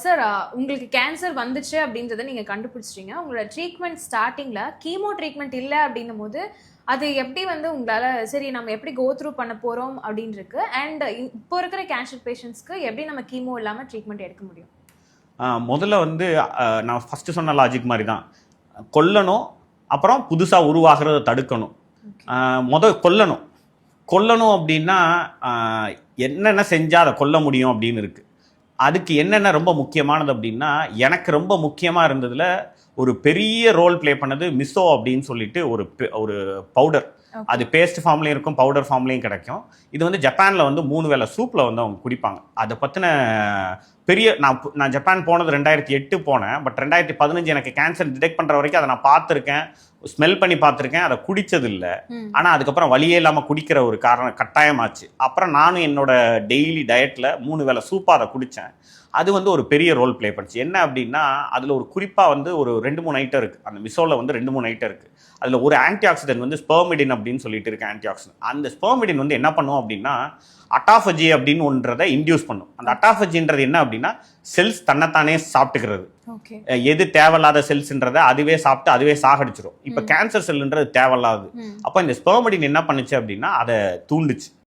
Sir, உங்களுக்கு cancer வந்துச்சு அப்படின்றத நீங்க கண்டுபிடிச்சிட்டீங்க. உங்களோட ட்ரீட்மெண்ட் ஸ்டார்ட்டிங்ல கீமோ ட்ரீட்மெண்ட் இல்ல அப்படின்னும்போது, அது எப்படி வந்து உங்களால சரி நம்ம எப்படி கோ த்ரூ பண்ண போறோம் அப்படின்னு இருக்கு. அண்ட் இப்போ இருக்கிற கேன்சர் பேஷண்ட்ஸ்க்கு எப்படி நம்ம கீமோ இல்லாம ட்ரீட்மெண்ட் எடுக்க முடியும்? முதல்ல வந்து நான் ஃபஸ்ட்டு சொன்ன லாஜிக் மாதிரி தான். கொல்லணும், அப்புறம் புதுசாக உருவாகிறத தடுக்கணும். கொல்லணும். கொல்லணும் அப்படின்னா என்னென்ன செஞ்சால் அதை கொல்ல முடியும் அப்படின்னு இருக்குது. அதுக்கு என்னென்ன ரொம்ப முக்கியமானது அப்படின்னா, எனக்கு ரொம்ப முக்கியமாக இருந்ததில் ஒரு பெரிய ரோல் ப்ளே பண்ணது மிசோ அப்படின்னு சொல்லிட்டு ஒரு பவுடர். அது பேஸ்ட் ஃபார்ம்லேயும் இருக்கும், பவுடர் ஃபார்ம்லேயும் கிடைக்கும். இது வந்து ஜப்பானில் வந்து 3 வேளை சூப்பில் வந்து அவங்க குடிப்பாங்க. அதை பற்றின பெரிய நான் ஜப்பான் போனது 2008 போனேன். பட் 2015 எனக்கு கேன்சர் டிடெக்ட் பண்ணுற வரைக்கும் அதை நான் பார்த்துருக்கேன், ஸ்மெல் பண்ணது பார்த்துருக்கேன், அதை குடித்ததில்லை. ஆனால் அதுக்கப்புறம் வழியே இல்லாமல் குடிக்கிற ஒரு கட்டாயமாச்சு. அப்புறம் நானும் என்னோட டெய்லி டயட்டில் 3 வேளை சூப்பாக அதை குடித்தேன். அது வந்து ஒரு பெரிய ரோல் ப்ளே பண்ணிச்சு. என்ன அப்படின்னா, அதில் ஒரு குறிப்பாக வந்து ஒரு 2-3 ஐட்டம் இருக்குது. அந்த மிசோவில் வந்து 2-3 ஐட்டம் இருக்குது. அதில் ஒரு ஆன்டி ஆக்சிடென்ட் வந்து ஸ்பெர்மிடின் அப்படின்னு சொல்லிட்டு இருக்கு ஆன்டி ஆக்சிடென்ட். அந்த ஸ்பெர்மிடின் வந்து என்ன பண்ணும் அப்படின்னா, அட்டாஃபஜி அப்படின்னு ஒன்றதை இன்டியூஸ் பண்ணும். அந்த அட்டாஃபஜின்றது என்ன அப்படின்னா, செல்ஸ் தன்னைத்தானே சாப்பிட்டுக்கிறது. எது தேவையில்லாத செல்ஸ்ன்றதை அதுவே சாப்பிட்டு அதுவே சாகடிச்சிடும். இப்போ கேன்சர் செல்லுன்றது தேவையில்லாது. அப்போ இந்த ஸ்பெர்மிடின் என்ன பண்ணுச்சு அப்படின்னா, அதை தூண்டுச்சு.